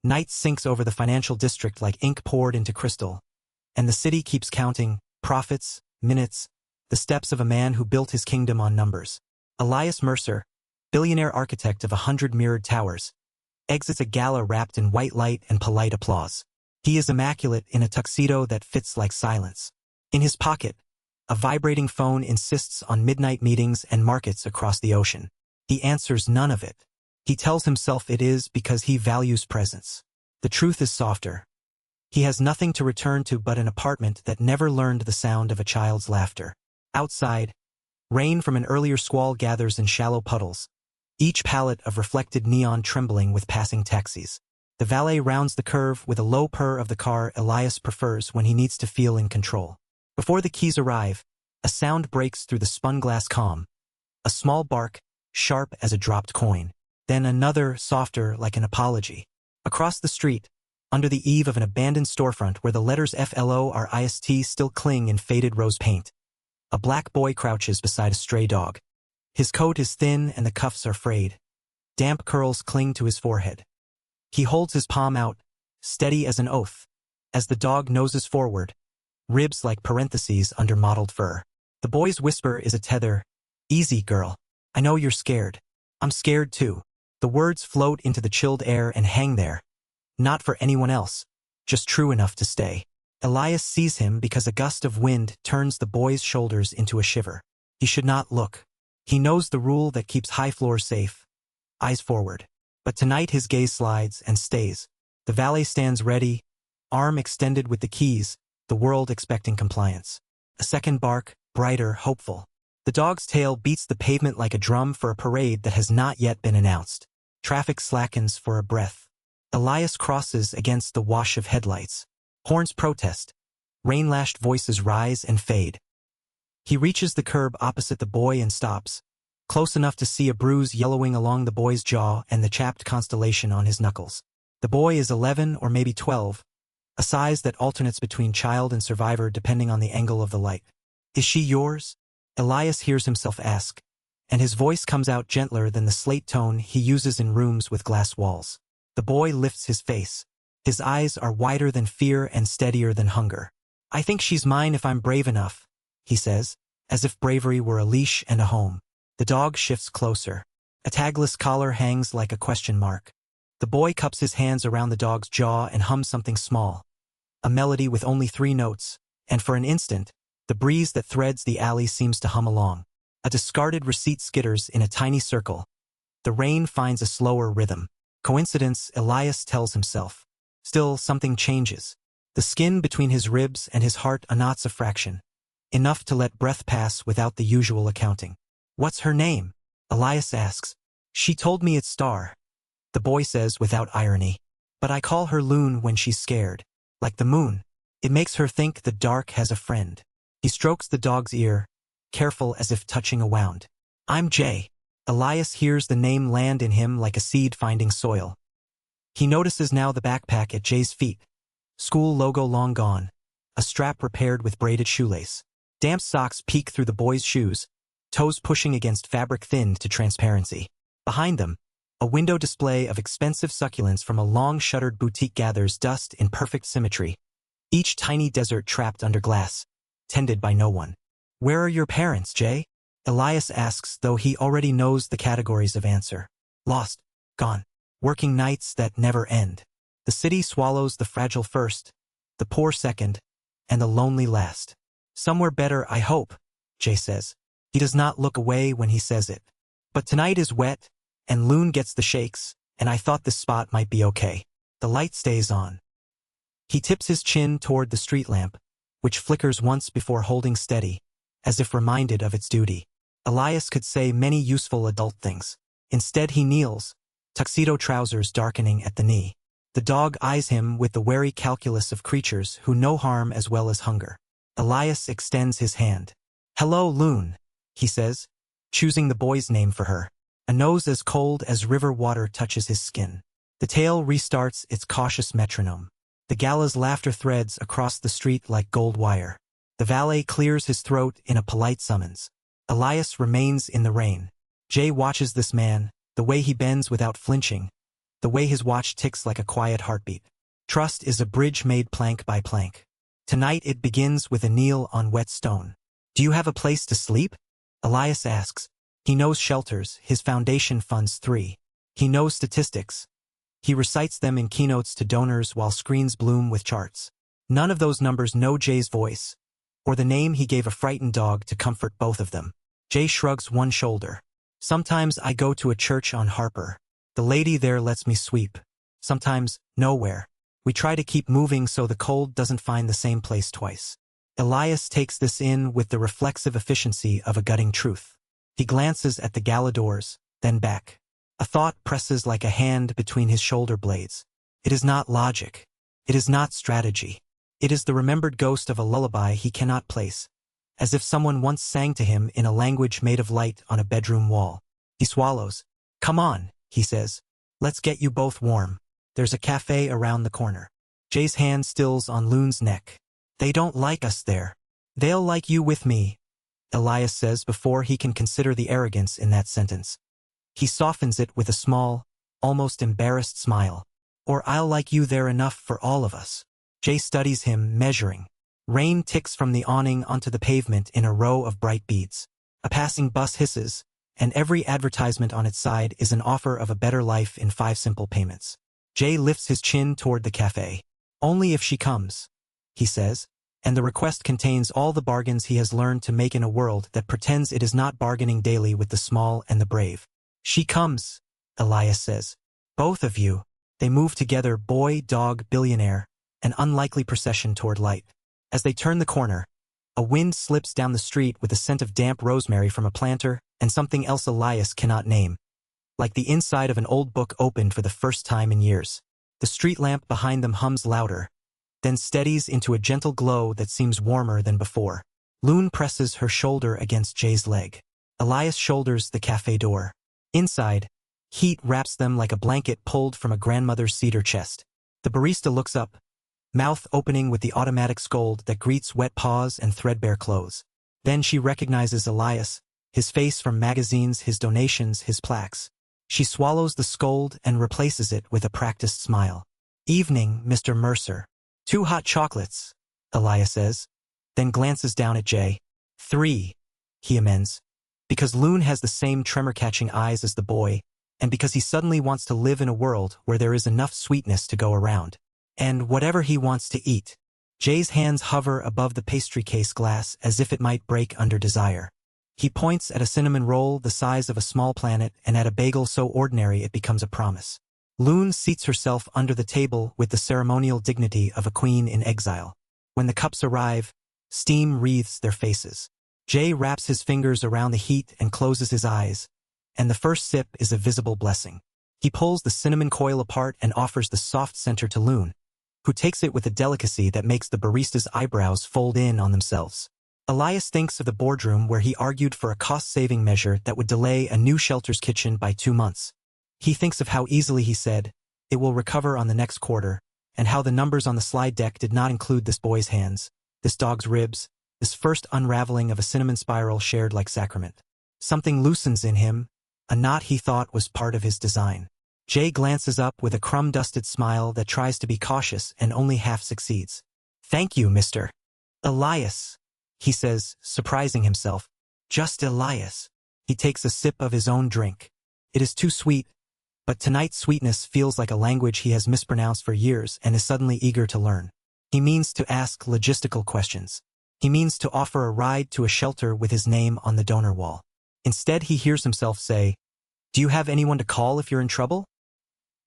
Night sinks over the financial district like ink poured into crystal, and the city keeps counting profits, minutes, the steps of a man who built his kingdom on numbers. Elias Mercer, billionaire architect of 100 mirrored towers, exits a gala wrapped in white light and polite applause. He is immaculate in a tuxedo that fits like silence. In his pocket, a vibrating phone insists on midnight meetings and markets across the ocean. He answers none of it. He tells himself it is because he values presence. The truth is softer. He has nothing to return to but an apartment that never learned the sound of a child's laughter. Outside, rain from an earlier squall gathers in shallow puddles, each palette of reflected neon trembling with passing taxis. The valet rounds the curve with a low purr of the car Elias prefers when he needs to feel in control. Before the keys arrive, a sound breaks through the spun-glass calm. A small bark, sharp as a dropped coin. Then another, softer, like an apology. Across the street, under the eave of an abandoned storefront where the letters FLORIST still cling in faded rose paint, a black boy crouches beside a stray dog. His coat is thin and the cuffs are frayed. Damp curls cling to his forehead. He holds his palm out, steady as an oath, as the dog noses forward, ribs like parentheses under mottled fur. The boy's whisper is a tether. Easy, girl. I know you're scared. I'm scared too. The words float into the chilled air and hang there. Not for anyone else, just true enough to stay. Elias sees him because a gust of wind turns the boy's shoulders into a shiver. He should not look. He knows the rule that keeps high floors safe. Eyes forward. But tonight his gaze slides and stays. The valet stands ready, arm extended with the keys, the world expecting compliance. A second bark, brighter, hopeful. The dog's tail beats the pavement like a drum for a parade that has not yet been announced. Traffic slackens for a breath. Elias crosses against the wash of headlights. Horns protest. Rain-lashed voices rise and fade. He reaches the curb opposite the boy and stops, close enough to see a bruise yellowing along the boy's jaw and the chapped constellation on his knuckles. The boy is 11 or maybe 12, a size that alternates between child and survivor depending on the angle of the light. Is she yours? Elias hears himself ask, and his voice comes out gentler than the slate tone he uses in rooms with glass walls. The boy lifts his face. His eyes are wider than fear and steadier than hunger. I think she's mine if I'm brave enough, he says, as if bravery were a leash and a home. The dog shifts closer. A tagless collar hangs like a question mark. The boy cups his hands around the dog's jaw and hums something small. A melody with only 3 notes, and for an instant, the breeze that threads the alley seems to hum along. A discarded receipt skitters in a tiny circle. The rain finds a slower rhythm. Coincidence, Elias tells himself. Still, something changes. The skin between his ribs and his heart knots a fraction. Enough to let breath pass without the usual accounting. What's her name? Elias asks. She told me it's Star. The boy says without irony. But I call her Loon when she's scared. Like the moon. It makes her think the dark has a friend. He strokes the dog's ear, careful as if touching a wound. I'm Jay. Elias hears the name land in him like a seed finding soil. He notices now the backpack at Jay's feet. School logo long gone. A strap repaired with braided shoelace. Damp socks peek through the boy's shoes, toes pushing against fabric thinned to transparency. Behind them, a window display of expensive succulents from a long-shuttered boutique gathers dust in perfect symmetry. Each tiny desert trapped under glass, tended by no one. Where are your parents, Jay? Elias asks, though he already knows the categories of answer. Lost. Gone. Working nights that never end. The city swallows the fragile first, the poor second, and the lonely last. Somewhere better, I hope, Jay says. He does not look away when he says it. But tonight is wet, and Loon gets the shakes, and I thought this spot might be okay. The light stays on. He tips his chin toward the street lamp, which flickers once before holding steady, as if reminded of its duty. Elias could say many useful adult things. Instead he kneels, tuxedo trousers darkening at the knee. The dog eyes him with the wary calculus of creatures who know harm as well as hunger. Elias extends his hand. Hello, Loon, he says, choosing the boy's name for her. A nose as cold as river water touches his skin. The tail restarts its cautious metronome. The gala's laughter threads across the street like gold wire. The valet clears his throat in a polite summons. Elias remains in the rain. Jay watches this man, the way he bends without flinching, the way his watch ticks like a quiet heartbeat. Trust is a bridge made plank by plank. Tonight it begins with a kneel on wet stone. Do you have a place to sleep? Elias asks. He knows shelters, his foundation funds 3. He knows statistics. He recites them in keynotes to donors while screens bloom with charts. None of those numbers know Jay's voice, or the name he gave a frightened dog to comfort both of them. Jay shrugs one shoulder. Sometimes I go to a church on Harper. The lady there lets me sweep. Sometimes, nowhere. We try to keep moving so the cold doesn't find the same place twice. Elias takes this in with the reflexive efficiency of a gutting truth. He glances at the gala doors, then back. A thought presses like a hand between his shoulder blades. It is not logic. It is not strategy. It is the remembered ghost of a lullaby he cannot place, as if someone once sang to him in a language made of light on a bedroom wall. He swallows. Come on, he says. Let's get you both warm. There's a cafe around the corner. Jay's hand stills on Loon's neck. They don't like us there. They'll like you with me, Elias says before he can consider the arrogance in that sentence. He softens it with a small, almost embarrassed smile. Or I'll like you there enough for all of us. Jay studies him, measuring. Rain ticks from the awning onto the pavement in a row of bright beads. A passing bus hisses, and every advertisement on its side is an offer of a better life in 5 simple payments. Jay lifts his chin toward the cafe. Only if she comes, he says, and the request contains all the bargains he has learned to make in a world that pretends it is not bargaining daily with the small and the brave. She comes, Elias says. Both of you. They move together, boy, dog, billionaire, an unlikely procession toward light. As they turn the corner, a wind slips down the street with the scent of damp rosemary from a planter and something else Elias cannot name. Like the inside of an old book opened for the first time in years. The street lamp behind them hums louder, then steadies into a gentle glow that seems warmer than before. Loon presses her shoulder against Jay's leg. Elias shoulders the cafe door. Inside, heat wraps them like a blanket pulled from a grandmother's cedar chest. The barista looks up, mouth opening with the automatic scold that greets wet paws and threadbare clothes. Then she recognizes Elias, his face from magazines, his donations, his plaques. She swallows the scold and replaces it with a practiced smile. Evening, Mr. Mercer. 2 hot chocolates, Elias says, then glances down at Jay. 3, he amends. Because Loon has the same tremor-catching eyes as the boy, and because he suddenly wants to live in a world where there is enough sweetness to go around. And whatever he wants to eat. Jay's hands hover above the pastry case glass as if it might break under desire. He points at a cinnamon roll the size of a small planet and at a bagel so ordinary it becomes a promise. Loon seats herself under the table with the ceremonial dignity of a queen in exile. When the cups arrive, steam wreathes their faces. Jay wraps his fingers around the heat and closes his eyes, and the first sip is a visible blessing. He pulls the cinnamon coil apart and offers the soft center to Loon, who takes it with a delicacy that makes the barista's eyebrows fold in on themselves. Elias thinks of the boardroom where he argued for a cost-saving measure that would delay a new shelter's kitchen by 2 months. He thinks of how easily he said, "It will recover on the next quarter," and how the numbers on the slide deck did not include this boy's hands, this dog's ribs, this first unraveling of a cinnamon spiral shared like sacrament. Something loosens in him, a knot he thought was part of his design. Jay glances up with a crumb-dusted smile that tries to be cautious and only half succeeds. "Thank you, Mr. Elias," he says, surprising himself. Just Elias. He takes a sip of his own drink. It is too sweet, but tonight's sweetness feels like a language he has mispronounced for years and is suddenly eager to learn. He means to ask logistical questions. He means to offer a ride to a shelter with his name on the donor wall. Instead, he hears himself say, "Do you have anyone to call if you're in trouble?"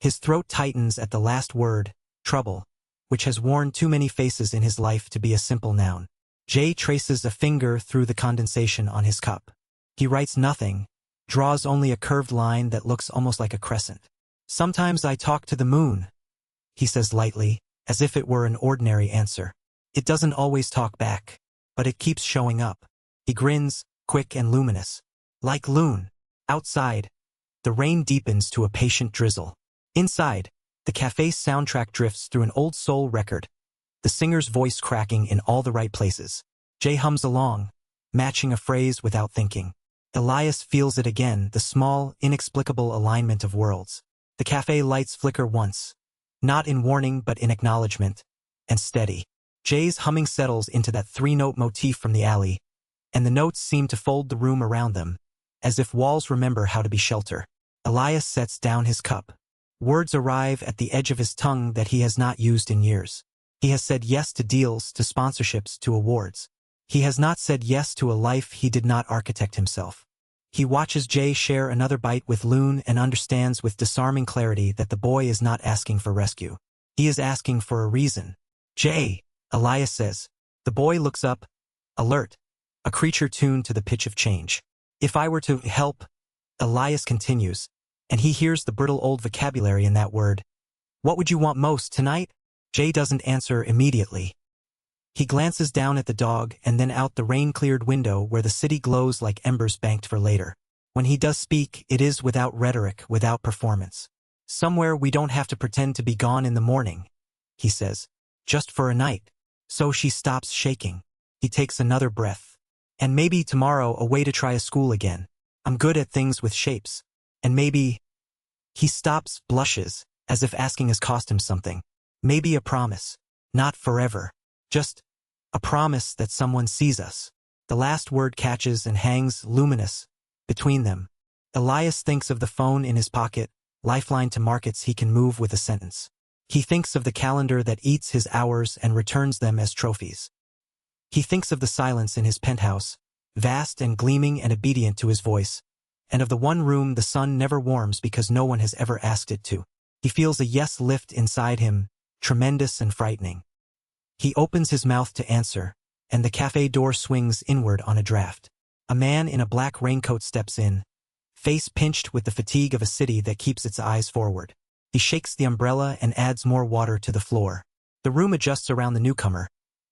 His throat tightens at the last word, trouble, which has worn too many faces in his life to be a simple noun. Jay traces a finger through the condensation on his cup. He writes nothing, draws only a curved line that looks almost like a crescent. "Sometimes I talk to the moon," he says lightly, as if it were an ordinary answer. It doesn't always talk back, but it keeps showing up. He grins, quick and luminous. Like Loon. Outside, the rain deepens to a patient drizzle. Inside, the cafe's soundtrack drifts through an old soul record, the singer's voice cracking in all the right places. Jay hums along, matching a phrase without thinking. Elias feels it again, the small, inexplicable alignment of worlds. The cafe lights flicker once, not in warning but in acknowledgement, and steady. Jay's humming settles into that three-note motif from the alley, and the notes seem to fold the room around them, as if walls remember how to be shelter. Elias sets down his cup. Words arrive at the edge of his tongue that he has not used in years. He has said yes to deals, to sponsorships, to awards. He has not said yes to a life he did not architect himself. He watches Jay share another bite with Loon and understands with disarming clarity that the boy is not asking for rescue. He is asking for a reason. "Jay," Elias says. The boy looks up, alert, a creature tuned to the pitch of change. "If I were to help," Elias continues, and he hears the brittle old vocabulary in that word. "What would you want most tonight?" Jay doesn't answer immediately. He glances down at the dog and then out the rain-cleared window where the city glows like embers banked for later. When he does speak, it is without rhetoric, without performance. "Somewhere we don't have to pretend to be gone in the morning," he says. "Just for a night." So she stops shaking. He takes another breath. "And maybe tomorrow a way to try a school again. I'm good at things with shapes. And maybe—" He stops, blushes, as if asking has cost him something. "Maybe a promise. Not forever. Just a promise that someone sees us." The last word catches and hangs luminous between them. Elias thinks of the phone in his pocket, lifeline to markets he can move with a sentence. He thinks of the calendar that eats his hours and returns them as trophies. He thinks of the silence in his penthouse, vast and gleaming and obedient to his voice, and of the one room the sun never warms because no one has ever asked it to. He feels a yes lift inside him, tremendous and frightening. He opens his mouth to answer, and the cafe door swings inward on a draft. A man in a black raincoat steps in, face pinched with the fatigue of a city that keeps its eyes forward. He shakes the umbrella and adds more water to the floor. The room adjusts around the newcomer,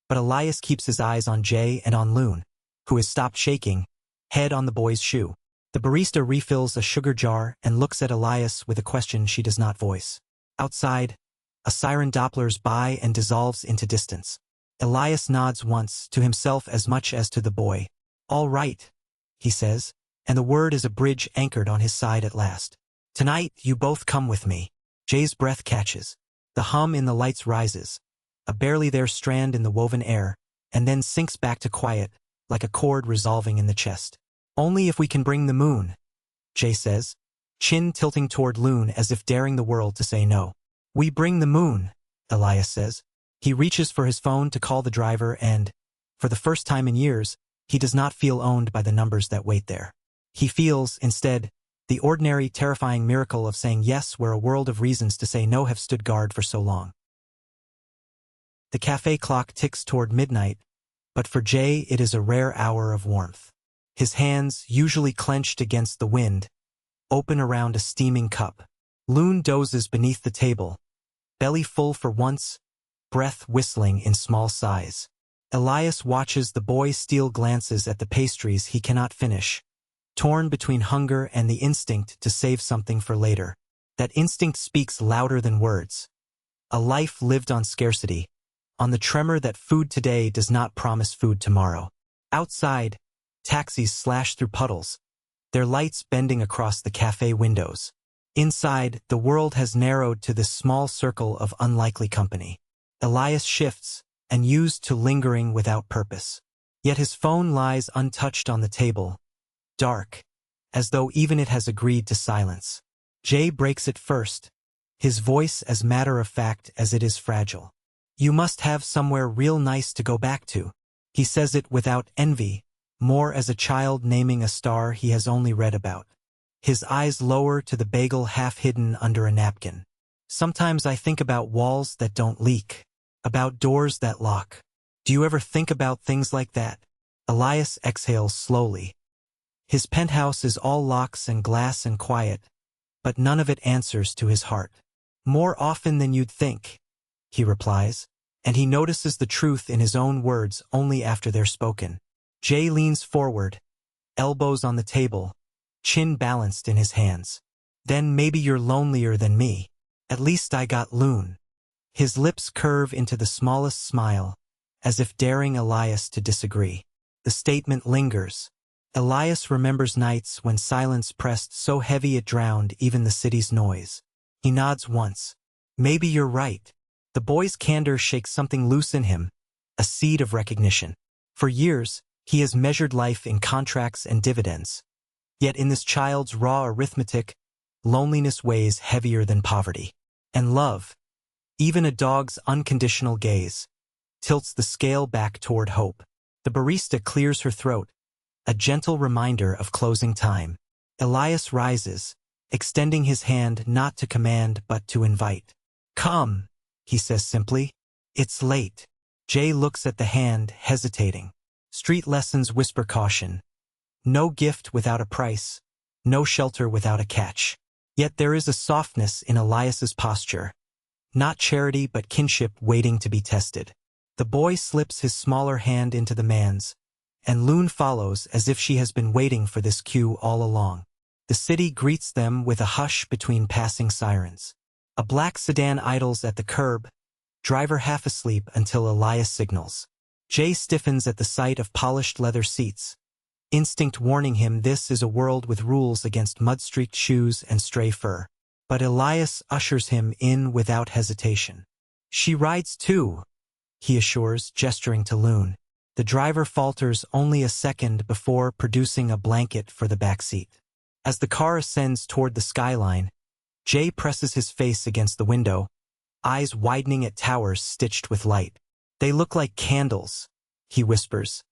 but Elias keeps his eyes on Jay and on Loon, who has stopped shaking, head on the boy's shoe. The barista refills a sugar jar and looks at Elias with a question she does not voice. Outside, a siren Dopplers by and dissolves into distance. Elias nods once, to himself as much as to the boy. "All right," he says, and the word is a bridge anchored on his side at last. "Tonight, you both come with me." Jay's breath catches. The hum in the lights rises, a barely there strand in the woven air, and then sinks back to quiet, like a chord resolving in the chest. "Only if we can bring the moon," Jay says, chin tilting toward Loon as if daring the world to say no. "We bring the moon," Elias says. He reaches for his phone to call the driver and, for the first time in years, he does not feel owned by the numbers that wait there. He feels, instead, the ordinary, terrifying miracle of saying yes where a world of reasons to say no have stood guard for so long. The cafe clock ticks toward midnight, but for Jay it is a rare hour of warmth. His hands, usually clenched against the wind, open around a steaming cup. Loon dozes beneath the table, belly full for once, breath whistling in small sighs. Elias watches the boy steal glances at the pastries he cannot finish, torn between hunger and the instinct to save something for later. That instinct speaks louder than words. A life lived on scarcity, on the tremor that food today does not promise food tomorrow. Outside, taxis slash through puddles, their lights bending across the cafe windows. Inside, the world has narrowed to this small circle of unlikely company. Elias shifts, and used to lingering without purpose. Yet his phone lies untouched on the table, dark, as though even it has agreed to silence. Jay breaks it first, his voice as matter-of-fact as it is fragile. "You must have somewhere real nice to go back to." He says it without envy, more as a child naming a star he has only read about. His eyes lower to the bagel half hidden under a napkin. "Sometimes I think about walls that don't leak, about doors that lock. Do you ever think about things like that?" Elias exhales slowly. His penthouse is all locks and glass and quiet, but none of it answers to his heart. "More often than you'd think," he replies, and he notices the truth in his own words only after they're spoken. Jay leans forward, elbows on the table, chin balanced in his hands. "Then maybe you're lonelier than me. At least I got Loon." His lips curve into the smallest smile, as if daring Elias to disagree. The statement lingers. Elias remembers nights when silence pressed so heavy it drowned even the city's noise. He nods once. Maybe you're right. The boy's candor shakes something loose in him, a seed of recognition. For years, he has measured life in contracts and dividends. Yet in this child's raw arithmetic, loneliness weighs heavier than poverty. And love, even a dog's unconditional gaze, tilts the scale back toward hope. The barista clears her throat, a gentle reminder of closing time. Elias rises, extending his hand not to command but to invite. Come, he says simply. It's late. Jay looks at the hand, hesitating. Street lessons whisper caution. No gift without a price, no shelter without a catch. Yet there is a softness in Elias's posture. Not charity but kinship waiting to be tested. The boy slips his smaller hand into the man's, and Loon follows as if she has been waiting for this cue all along. The city greets them with a hush between passing sirens. A black sedan idles at the curb, driver half asleep until Elias signals. Jay stiffens at the sight of polished leather seats, instinct warning him this is a world with rules against mud-streaked shoes and stray fur. But Elias ushers him in without hesitation. She rides too, he assures, gesturing to Loon. The driver falters only a second before producing a blanket for the back seat. As the car ascends toward the skyline, Jay presses his face against the window, eyes widening at towers stitched with light. They look like candles, he whispers.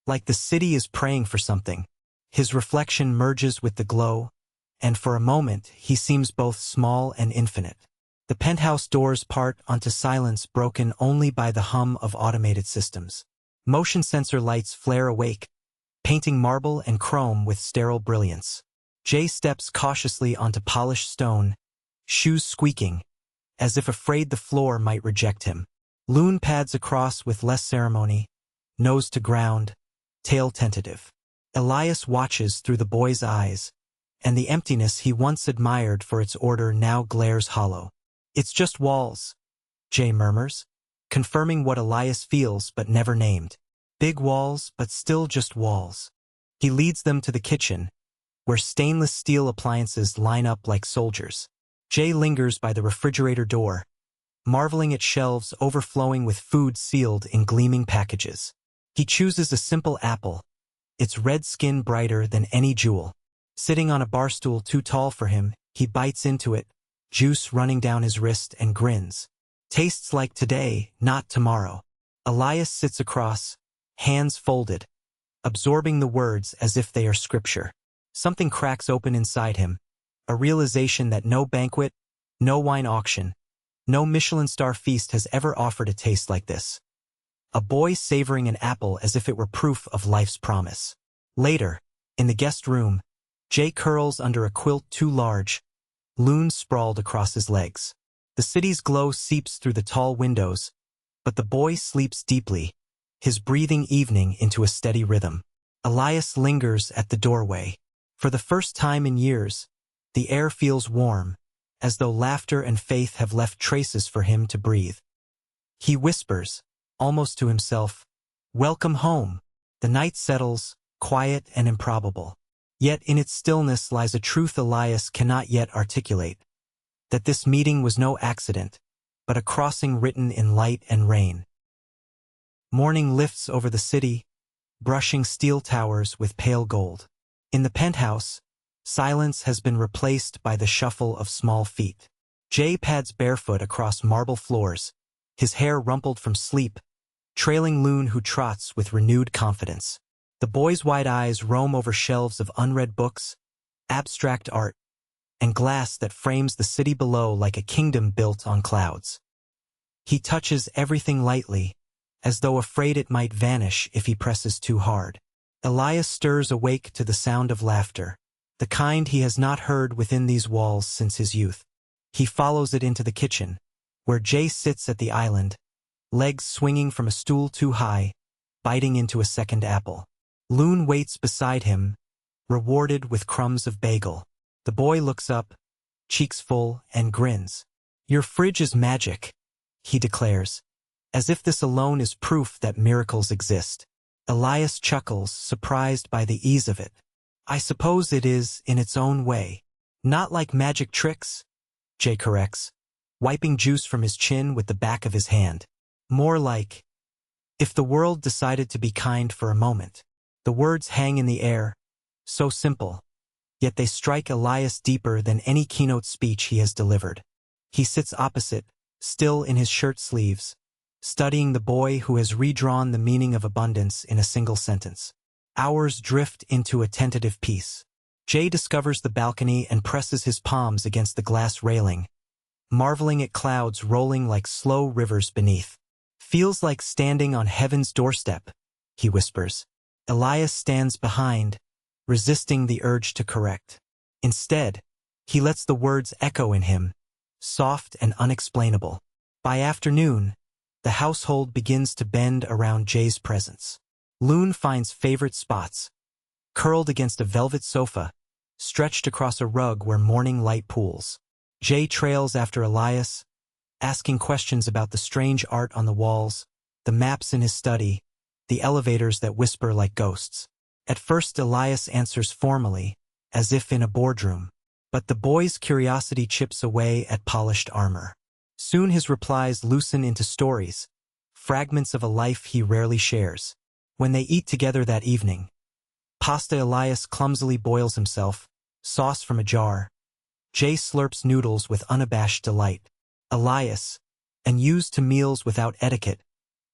Like the city is praying for something. His reflection merges with the glow, and for a moment he seems both small and infinite. The penthouse doors part onto silence broken only by the hum of automated systems. Motion sensor lights flare awake, painting marble and chrome with sterile brilliance. Jay steps cautiously onto polished stone, shoes squeaking, as if afraid the floor might reject him. Loon pads across with less ceremony, nose to ground, tail tentative. Elias watches through the boy's eyes, and the emptiness he once admired for its order now glares hollow. It's just walls, Jay murmurs, confirming what Elias feels but never named. Big walls, but still just walls. He leads them to the kitchen, where stainless steel appliances line up like soldiers. Jay lingers by the refrigerator door, marveling at shelves overflowing with food sealed in gleaming packages. He chooses a simple apple, its red skin brighter than any jewel. Sitting on a bar stool too tall for him, he bites into it, juice running down his wrist, and grins. Tastes like today, not tomorrow. Elias sits across, hands folded, absorbing the words as if they are scripture. Something cracks open inside him, a realization that no banquet, no wine auction, no Michelin star feast has ever offered a taste like this. A boy savoring an apple as if it were proof of life's promise. Later, in the guest room, Jay curls under a quilt too large, Loon sprawled across his legs. The city's glow seeps through the tall windows, but the boy sleeps deeply, his breathing evening into a steady rhythm. Elias lingers at the doorway. For the first time in years, the air feels warm, as though laughter and faith have left traces for him to breathe. He whispers, almost to himself, "Welcome home." The night settles, quiet and improbable. Yet in its stillness lies a truth Elias cannot yet articulate, that this meeting was no accident, but a crossing written in light and rain. Morning lifts over the city, brushing steel towers with pale gold. In the penthouse, silence has been replaced by the shuffle of small feet. Jay pads barefoot across marble floors, his hair rumpled from sleep, trailing Loon who trots with renewed confidence. The boy's wide eyes roam over shelves of unread books, abstract art, and glass that frames the city below like a kingdom built on clouds. He touches everything lightly, as though afraid it might vanish if he presses too hard. Elias stirs awake to the sound of laughter, the kind he has not heard within these walls since his youth. He follows it into the kitchen, where Jay sits at the island, legs swinging from a stool too high, biting into a second apple. Loon waits beside him, rewarded with crumbs of bagel. The boy looks up, cheeks full, and grins. "Your fridge is magic," he declares, as if this alone is proof that miracles exist. Elias chuckles, surprised by the ease of it. "I suppose it is in its own way. Not like magic tricks, Jay corrects, wiping juice from his chin with the back of his hand. More like, if the world decided to be kind for a moment. The words hang in the air, so simple, yet they strike Elias deeper than any keynote speech he has delivered. He sits opposite, still in his shirt sleeves, studying the boy who has redrawn the meaning of abundance in a single sentence. Hours drift into a tentative peace. Jay discovers the balcony and presses his palms against the glass railing, marveling at clouds rolling like slow rivers beneath. Feels like standing on heaven's doorstep, he whispers. Elias stands behind, resisting the urge to correct. Instead, he lets the words echo in him, soft and unexplainable. By afternoon, the household begins to bend around Jay's presence. Loon finds favorite spots, curled against a velvet sofa, stretched across a rug where morning light pools. Jay trails after Elias, asking questions about the strange art on the walls, the maps in his study, the elevators that whisper like ghosts. At first Elias answers formally, as if in a boardroom, but the boy's curiosity chips away at polished armor. Soon his replies loosen into stories, fragments of a life he rarely shares. When they eat together that evening, pasta Elias clumsily boils himself, sauce from a jar. Jay slurps noodles with unabashed delight. Elias, unused to meals without etiquette,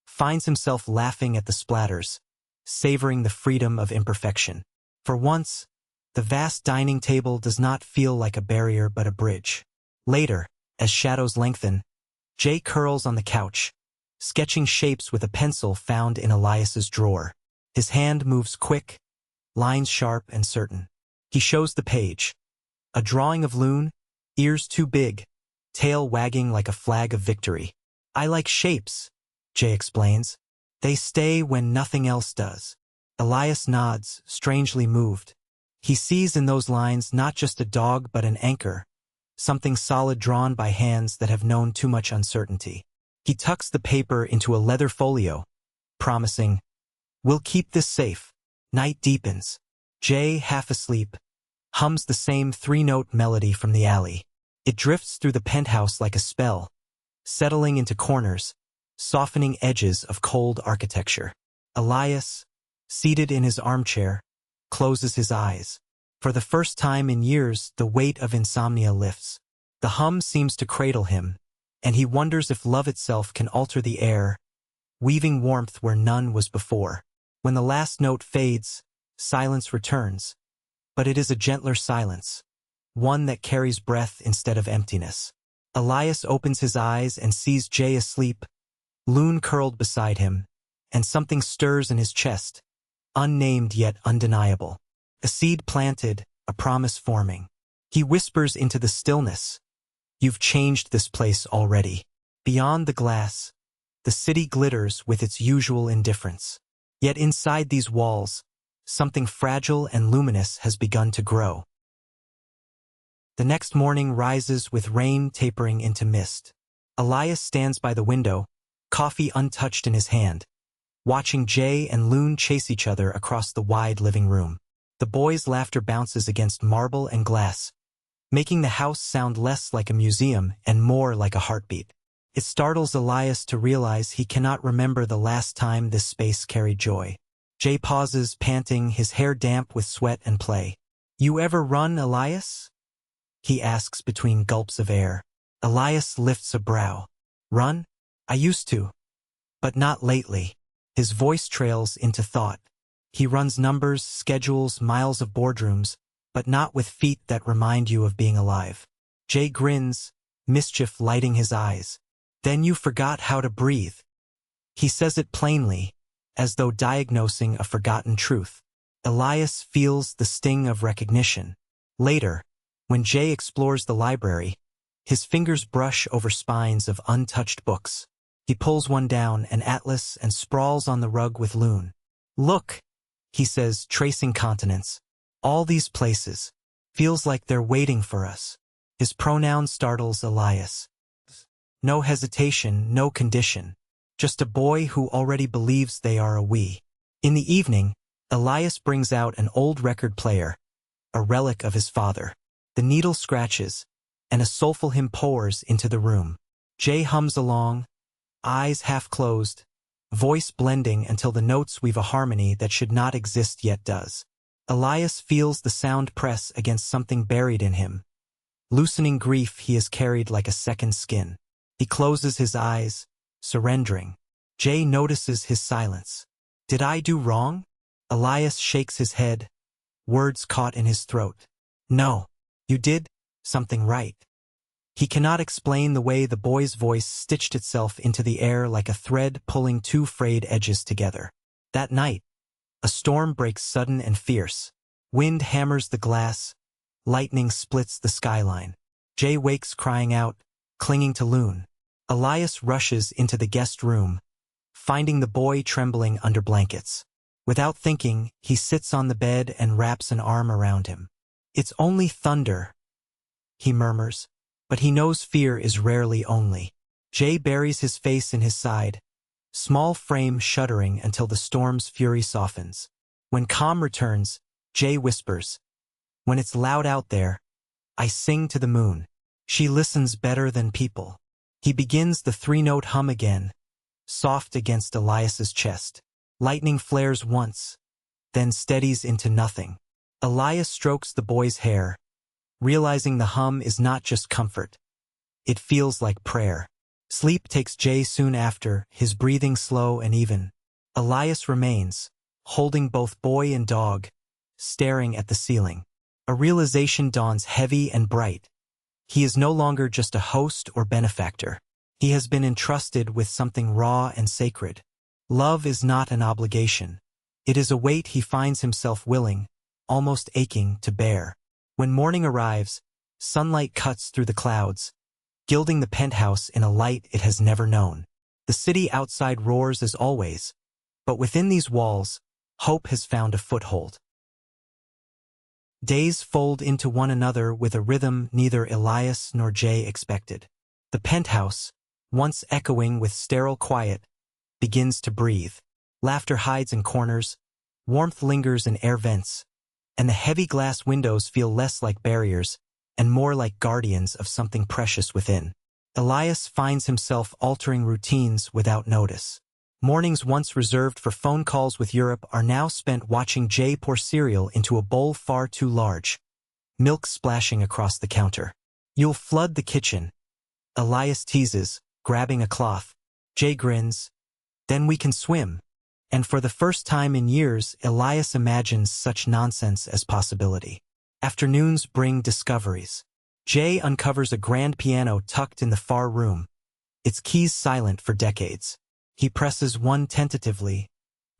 finds himself laughing at the splatters, savoring the freedom of imperfection. For once, the vast dining table does not feel like a barrier but a bridge. Later, as shadows lengthen, Jay curls on the couch, sketching shapes with a pencil found in Elias's drawer. His hand moves quick, lines sharp and certain. He shows the page. A drawing of Loon, ears too big, tail wagging like a flag of victory. I like shapes, Jay explains. They stay when nothing else does. Elias nods, strangely moved. He sees in those lines not just a dog but an anchor, something solid drawn by hands that have known too much uncertainty. He tucks the paper into a leather folio, promising, "We'll keep this safe." Night deepens. Jay, half asleep, hums the same three-note melody from the alley. It drifts through the penthouse like a spell, settling into corners, softening edges of cold architecture. Elias, seated in his armchair, closes his eyes. For the first time in years, the weight of insomnia lifts. The hum seems to cradle him, and he wonders if love itself can alter the air, weaving warmth where none was before. When the last note fades, silence returns. But it is a gentler silence, one that carries breath instead of emptiness. Elias opens his eyes and sees Jay asleep, Loon curled beside him, and something stirs in his chest, unnamed yet undeniable. A seed planted, a promise forming. He whispers into the stillness, "You've changed this place already." Beyond the glass, the city glitters with its usual indifference. Yet inside these walls, something fragile and luminous has begun to grow. The next morning rises with rain tapering into mist. Elias stands by the window, coffee untouched in his hand, watching Jay and Loon chase each other across the wide living room. The boys' laughter bounces against marble and glass, making the house sound less like a museum and more like a heartbeat. It startles Elias to realize he cannot remember the last time this space carried joy. Jay pauses, panting, his hair damp with sweat and play. "You ever run, Elias?" he asks between gulps of air. Elias lifts a brow. "Run? I used to. But not lately." His voice trails into thought. He runs numbers, schedules, miles of boardrooms, but not with feet that remind you of being alive. Jay grins, mischief lighting his eyes. "Then you forgot how to breathe." He says it plainly, as though diagnosing a forgotten truth. Elias feels the sting of recognition. Later, when Jay explores the library, his fingers brush over spines of untouched books. He pulls one down, an atlas, and sprawls on the rug with Loon. "Look," he says, tracing continents. "All these places. Feels like they're waiting for us." His pronoun startles Elias. No hesitation, no condition. Just a boy who already believes they are a we. In the evening, Elias brings out an old record player, a relic of his father. The needle scratches, and a soulful hymn pours into the room. Jay hums along, eyes half closed, voice blending until the notes weave a harmony that should not exist yet does. Elias feels the sound press against something buried in him, loosening grief he has carried like a second skin. He closes his eyes, surrendering. Jay notices his silence. Did I do wrong? Elias shakes his head, words caught in his throat. No, you did something right. He cannot explain the way the boy's voice stitched itself into the air like a thread pulling two frayed edges together. That night, a storm breaks sudden and fierce. Wind hammers the glass, lightning splits the skyline. Jay wakes crying out, clinging to Loon. Elias rushes into the guest room, finding the boy trembling under blankets. Without thinking, he sits on the bed and wraps an arm around him. It's only thunder, he murmurs, but he knows fear is rarely only. Jay buries his face in his side, small frame shuddering until the storm's fury softens. When calm returns, Jay whispers, "When it's loud out there, I sing to the moon. She listens better than people." He begins the three-note hum again, soft against Elias's chest. Lightning flares once, then steadies into nothing. Elias strokes the boy's hair, realizing the hum is not just comfort. It feels like prayer. Sleep takes Jay soon after, his breathing slow and even. Elias remains, holding both boy and dog, staring at the ceiling. A realization dawns heavy and bright. He is no longer just a host or benefactor. He has been entrusted with something raw and sacred. Love is not an obligation. It is a weight he finds himself willing, almost aching, to bear. When morning arrives, sunlight cuts through the clouds, gilding the penthouse in a light it has never known. The city outside roars as always, but within these walls, hope has found a foothold. Days fold into one another with a rhythm neither Elias nor Jay expected. The penthouse, once echoing with sterile quiet, begins to breathe. Laughter hides in corners, warmth lingers in air vents, and the heavy glass windows feel less like barriers and more like guardians of something precious within. Elias finds himself altering routines without notice. Mornings once reserved for phone calls with Europe are now spent watching Jay pour cereal into a bowl far too large, milk splashing across the counter. "You'll flood the kitchen," Elias teases, grabbing a cloth. Jay grins. "Then we can swim." And for the first time in years, Elias imagines such nonsense as possibility. Afternoons bring discoveries. Jay uncovers a grand piano tucked in the far room, its keys silent for decades. He presses one tentatively,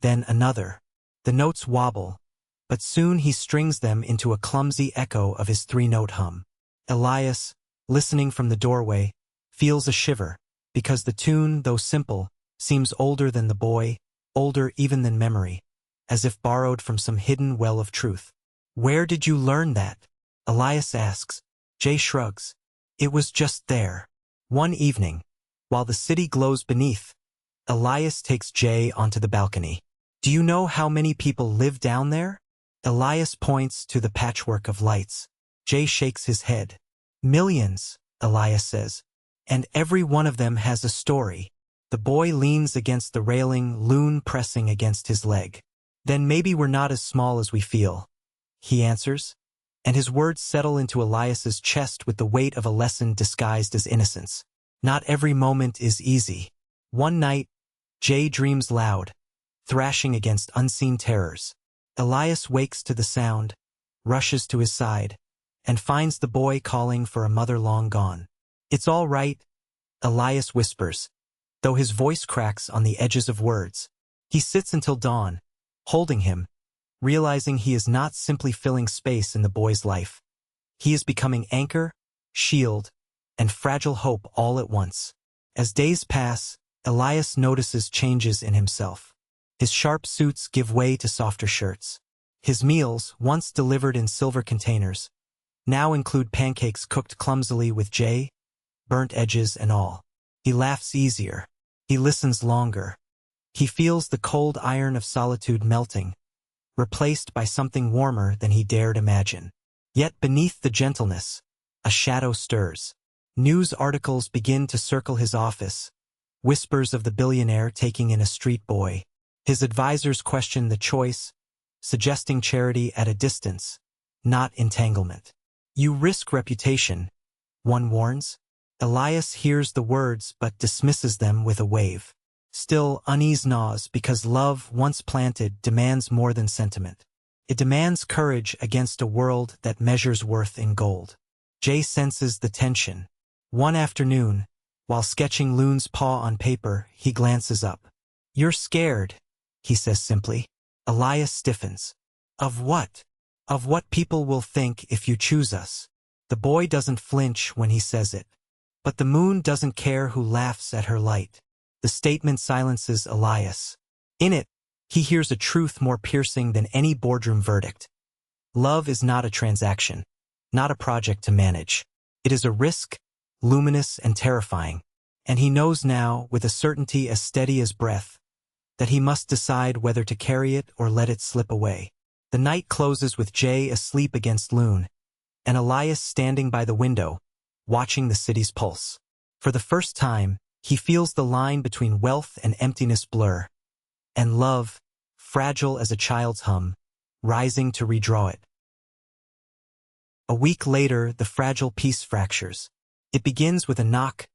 then another. The notes wobble, but soon he strings them into a clumsy echo of his three-note hum. Elias, listening from the doorway, feels a shiver, because the tune, though simple, seems older than the boy, older even than memory, as if borrowed from some hidden well of truth. "Where did you learn that?" Elias asks. Jay shrugs. "It was just there." One evening, while the city glows beneath, Elias takes Jay onto the balcony. "Do you know how many people live down there?" Elias points to the patchwork of lights. Jay shakes his head. "Millions," Elias says, "and every one of them has a story." The boy leans against the railing, Loon pressing against his leg. "Then maybe we're not as small as we feel," he answers, and his words settle into Elias's chest with the weight of a lesson disguised as innocence. Not every moment is easy. One night, Jay dreams loud, thrashing against unseen terrors. Elias wakes to the sound, rushes to his side, and finds the boy calling for a mother long gone. "It's all right," Elias whispers, though his voice cracks on the edges of words. He sits until dawn, holding him, realizing he is not simply filling space in the boy's life. He is becoming anchor, shield, and fragile hope all at once. As days pass, Elias notices changes in himself. His sharp suits give way to softer shirts. His meals, once delivered in silver containers, now include pancakes cooked clumsily with Jay, burnt edges and all. He laughs easier. He listens longer. He feels the cold iron of solitude melting, replaced by something warmer than he dared imagine. Yet beneath the gentleness, A shadow stirs. News articles begin to circle his office. Whispers of the billionaire taking in a street boy. His advisors question the choice, suggesting charity at a distance, not entanglement. You risk reputation, one warns. Elias hears the words but dismisses them with a wave. Still, unease gnaws because love, once planted, demands more than sentiment. It demands courage against a world that measures worth in gold. Jay senses the tension. One afternoon, while sketching Loon's paw on paper, he glances up. "You're scared," he says simply. Elias stiffens. "Of what?" "Of what people will think if you choose us." The boy doesn't flinch when he says it. But the moon doesn't care who laughs at her light. The statement silences Elias. In it, he hears a truth more piercing than any boardroom verdict. Love is not a transaction, not a project to manage. It is a risk, luminous and terrifying. And he knows now, with a certainty as steady as breath, that he must decide whether to carry it or let it slip away. The night closes with Jay asleep against Loon, and Elias standing by the window, watching the city's pulse. For the first time, he feels the line between wealth and emptiness blur, and love, fragile as a child's hum, rising to redraw it. A week later, the fragile peace fractures. It begins with a knock,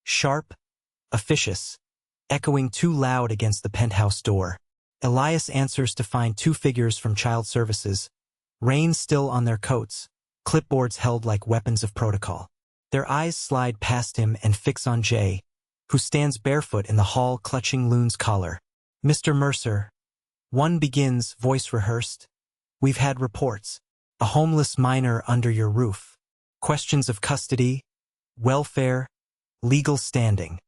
sharp, officious, echoing too loud against the penthouse door. Elias answers to find two figures from child services, reins still on their coats, clipboards held like weapons of protocol. Their eyes slide past him and fix on Jay, who stands barefoot in the hall clutching Loon's collar. "Mr. Mercer," one begins, voice rehearsed, "we've had reports. A homeless minor under your roof. Questions of custody, welfare, legal standing."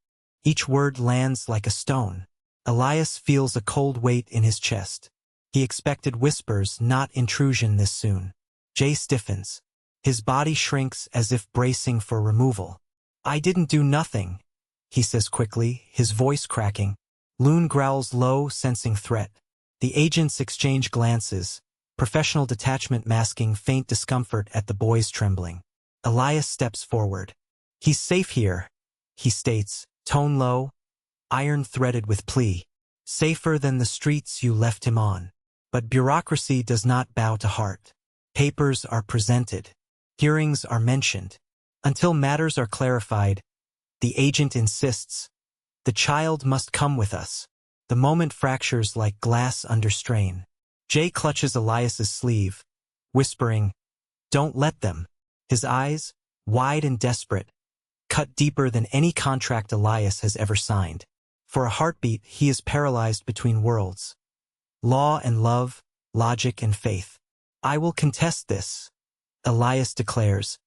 Each word lands like a stone. Elias feels a cold weight in his chest. He expected whispers, not intrusion this soon. Jay stiffens. His body shrinks as if bracing for removal. "I didn't do nothing," he says quickly, his voice cracking. Loon growls low, sensing threat. The agents exchange glances, professional detachment masking faint discomfort at the boy's trembling. Elias steps forward. "He's safe here," he states, tone low, iron-threaded with plea. "Safer than the streets you left him on." But bureaucracy does not bow to heart. Papers are presented. Hearings are mentioned. Until matters are clarified, the agent insists, "The child must come with us." The moment fractures like glass under strain. Jay clutches Elias's sleeve, whispering, "Don't let them." His eyes, wide and desperate, cut deeper than any contract Elias has ever signed. For a heartbeat, he is paralyzed between worlds. Law and love, logic and faith. "I will contest this," Elias declares,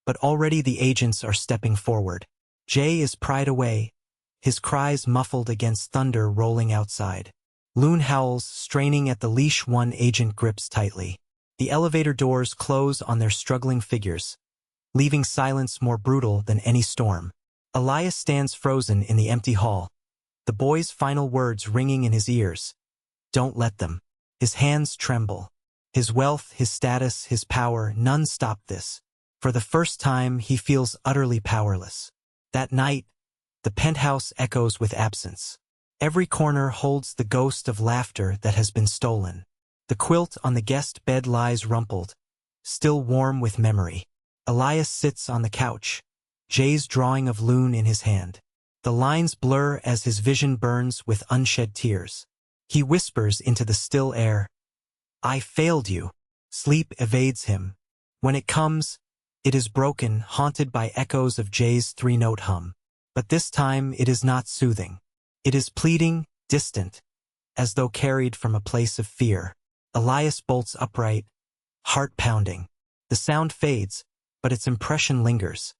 but already the agents are stepping forward. Jay is pried away, his cries muffled against thunder rolling outside. Loon howls, straining at the leash one agent grips tightly. The elevator doors close on their struggling figures, leaving silence more brutal than any storm. Elias stands frozen in the empty hall, the boy's final words ringing in his ears. "Don't let them." His hands tremble. His wealth, his status, his power, none stop this. For the first time, he feels utterly powerless. That night, the penthouse echoes with absence. Every corner holds the ghost of laughter that has been stolen. The quilt on the guest bed lies rumpled, still warm with memory. Elias sits on the couch, Jay's drawing of Loon in his hand. The lines blur as his vision burns with unshed tears. He whispers into the still air, "I failed you." Sleep evades him. When it comes, it is broken, haunted by echoes of Jay's three-note hum. But this time it is not soothing. It is pleading, distant, as though carried from a place of fear. Elias bolts upright, heart pounding. The sound fades, but its impression lingers.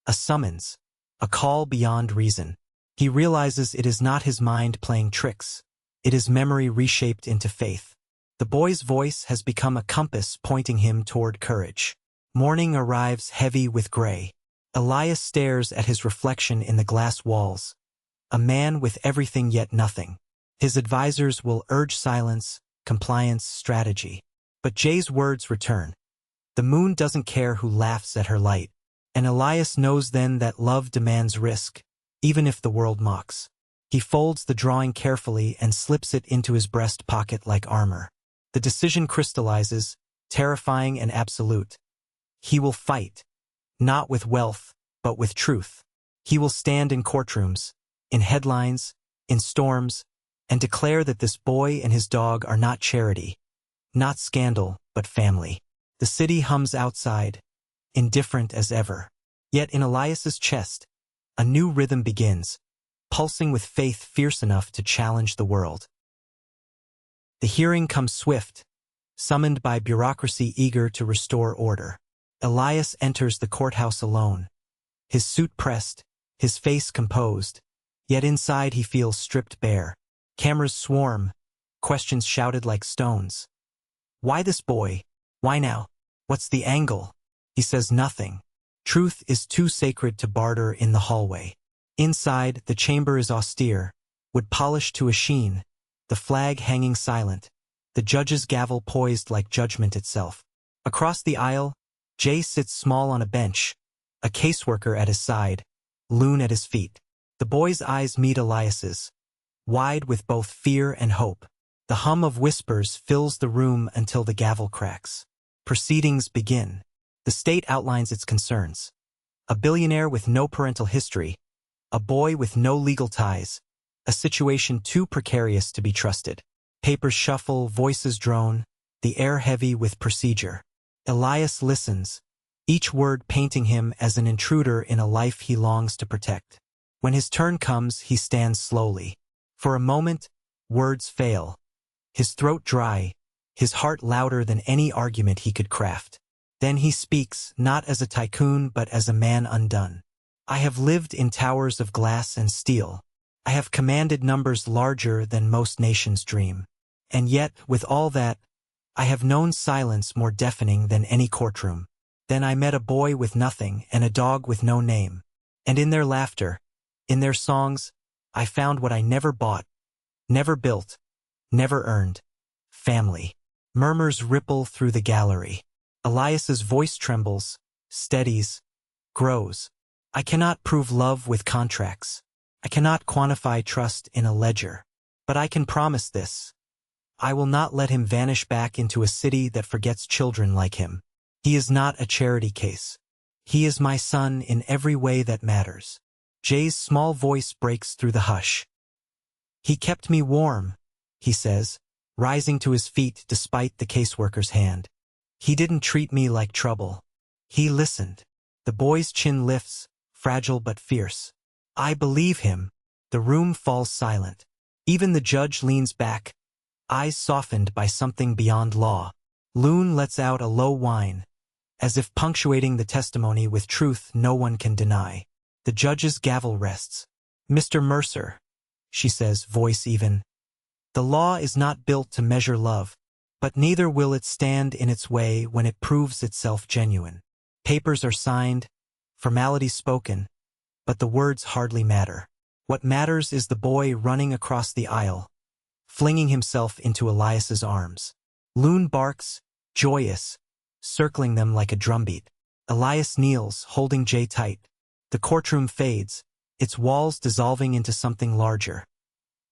A summons, a call beyond reason. He realizes it is not his mind playing tricks. It is memory reshaped into faith. The boy's voice has become a compass pointing him toward courage. Morning arrives heavy with gray. Elias stares at his reflection in the glass walls. A man with everything yet nothing. His advisors will urge silence, compliance, strategy. But Jay's words return. The moon doesn't care who laughs at her light. And Elias knows then that love demands risk, even if the world mocks. He folds the drawing carefully and slips it into his breast pocket like armor. The decision crystallizes, terrifying and absolute. He will fight, not with wealth, but with truth. He will stand in courtrooms, in headlines, in storms, and declare that this boy and his dog are not charity, not scandal, but family. The city hums outside, indifferent as ever. Yet in Elias's chest, a new rhythm begins, pulsing with faith fierce enough to challenge the world. The hearing comes swift, summoned by bureaucracy eager to restore order. Elias enters the courthouse alone, his suit pressed, his face composed, yet inside he feels stripped bare. Cameras swarm, questions shouted like stones. Why this boy? Why now? What's the angle? He says nothing. Truth is too sacred to barter in the hallway. Inside, the chamber is austere, wood polished to a sheen, the flag hanging silent, the judge's gavel poised like judgment itself. Across the aisle, Jay sits small on a bench, a caseworker at his side, Loon at his feet. The boy's eyes meet Elias's, wide with both fear and hope. The hum of whispers fills the room until the gavel cracks. Proceedings begin. The state outlines its concerns. A billionaire with no parental history, a boy with no legal ties, a situation too precarious to be trusted. Papers shuffle, voices drone, the air heavy with procedure. Elias listens, each word painting him as an intruder in a life he longs to protect. When his turn comes, he stands slowly. For a moment, words fail. His throat dry, his heart louder than any argument he could craft. Then he speaks, not as a tycoon but as a man undone. I have lived in towers of glass and steel. I have commanded numbers larger than most nations dream. And yet, with all that, I have known silence more deafening than any courtroom. Then I met a boy with nothing and a dog with no name. And in their laughter, in their songs, I found what I never bought, never built, never earned. Family. Murmurs ripple through the gallery. Elias's voice trembles, steadies, grows. I cannot prove love with contracts. I cannot quantify trust in a ledger. But I can promise this. I will not let him vanish back into a city that forgets children like him. He is not a charity case. He is my son in every way that matters. Jay's small voice breaks through the hush. He kept me warm, he says, rising to his feet despite the caseworker's hand. He didn't treat me like trouble. He listened. The boy's chin lifts, fragile but fierce. I believe him. The room falls silent. Even the judge leans back, eyes softened by something beyond law. Loon lets out a low whine, as if punctuating the testimony with truth no one can deny. The judge's gavel rests. Mr. Mercer, she says, voice even. The law is not built to measure love, but neither will it stand in its way when it proves itself genuine. Papers are signed, formalities spoken, but the words hardly matter. What matters is the boy running across the aisle, flinging himself into Elias's arms. Loon barks, joyous, circling them like a drumbeat. Elias kneels, holding Jay tight. The courtroom fades, its walls dissolving into something larger.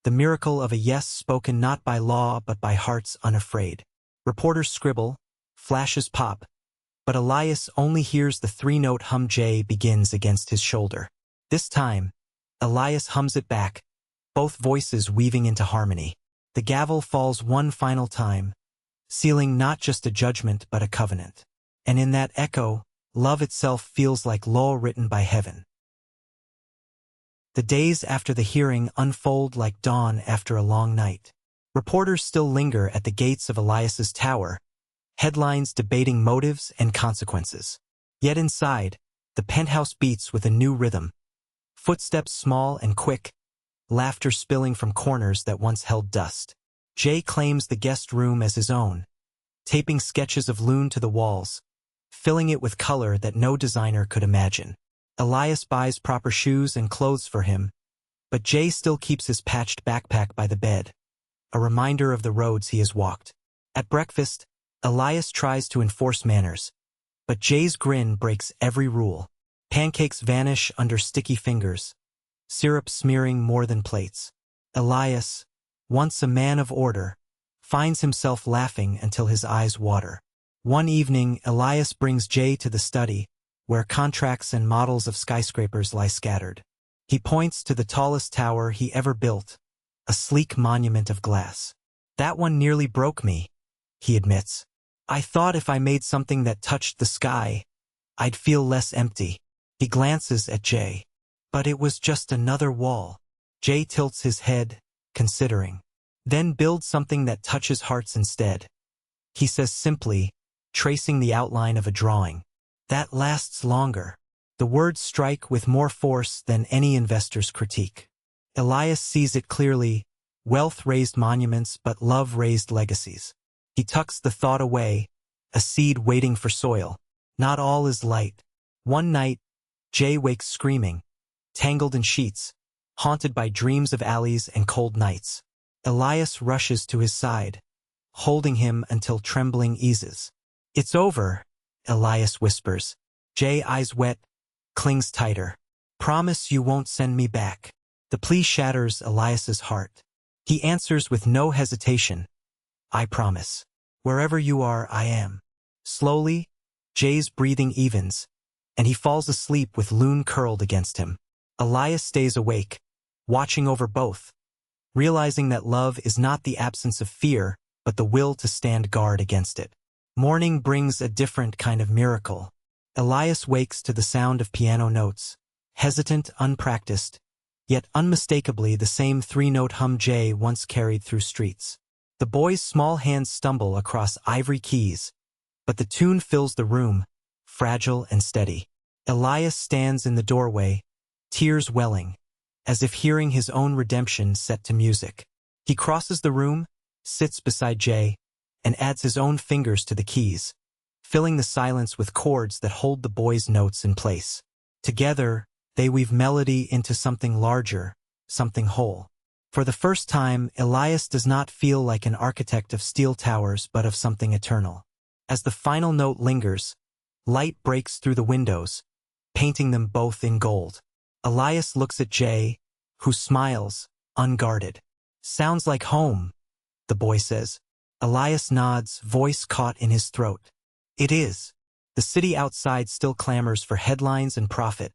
The miracle of a yes spoken not by law but by hearts unafraid. Reporters scribble, flashes pop, but Elias only hears the three-note hum. Jay begins against his shoulder. This time, Elias hums it back, both voices weaving into harmony. The gavel falls one final time, sealing not just a judgment but a covenant. And in that echo, love itself feels like law written by heaven. The days after the hearing unfold like dawn after a long night. Reporters still linger at the gates of Elias's tower, headlines debating motives and consequences. Yet inside, the penthouse beats with a new rhythm. Footsteps small and quick, laughter spilling from corners that once held dust. Jay claims the guest room as his own, taping sketches of Loon to the walls, filling it with color that no designer could imagine. Elias buys proper shoes and clothes for him, but Jay still keeps his patched backpack by the bed, a reminder of the roads he has walked. At breakfast, Elias tries to enforce manners, but Jay's grin breaks every rule. Pancakes vanish under sticky fingers, syrup smearing more than plates. Elias, once a man of order, finds himself laughing until his eyes water. One evening, Elias brings Jay to the study, where contracts and models of skyscrapers lie scattered. He points to the tallest tower he ever built, a sleek monument of glass. "That one nearly broke me," he admits. "I thought if I made something that touched the sky, I'd feel less empty." He glances at Jay. "But it was just another wall." Jay tilts his head, considering. "Then build something that touches hearts instead," he says simply, tracing the outline of a drawing. "That lasts longer." The words strike with more force than any investor's critique. Elias sees it clearly: wealth raised monuments, but love raised legacies. He tucks the thought away, a seed waiting for soil. Not all is light. One night, Jay wakes screaming, tangled in sheets, haunted by dreams of alleys and cold nights. Elias rushes to his side, holding him until trembling eases. "It's over," Elias whispers. Jay, eyes wet, clings tighter. "Promise you won't send me back." The plea shatters Elias's heart. He answers with no hesitation, "I promise. Wherever you are, I am." Slowly, Jay's breathing evens, and he falls asleep with Loon curled against him. Elias stays awake, watching over both, realizing that love is not the absence of fear, but the will to stand guard against it. Morning brings a different kind of miracle. Elias wakes to the sound of piano notes, hesitant, unpracticed, yet unmistakably the same three-note hum Jay once carried through streets. The boy's small hands stumble across ivory keys, but the tune fills the room, fragile and steady. Elias stands in the doorway, tears welling, as if hearing his own redemption set to music. He crosses the room, sits beside Jay, and adds his own fingers to the keys, filling the silence with chords that hold the boy's notes in place. Together, they weave melody into something larger, something whole. For the first time, Elias does not feel like an architect of steel towers but of something eternal. As the final note lingers, light breaks through the windows, painting them both in gold. Elias looks at Jay, who smiles, unguarded. "Sounds like home," the boy says. Elias nods, voice caught in his throat. It is. The city outside still clamors for headlines and profit.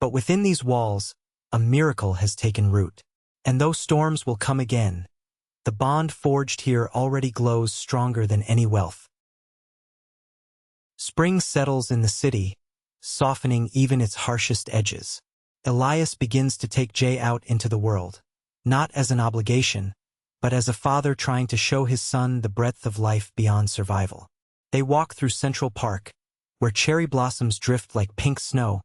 But within these walls, a miracle has taken root. And though storms will come again, the bond forged here already glows stronger than any wealth. Spring settles in the city, softening even its harshest edges. Elias begins to take Jay out into the world, not as an obligation, but as a father trying to show his son the breadth of life beyond survival. They walk through Central Park, where cherry blossoms drift like pink snow,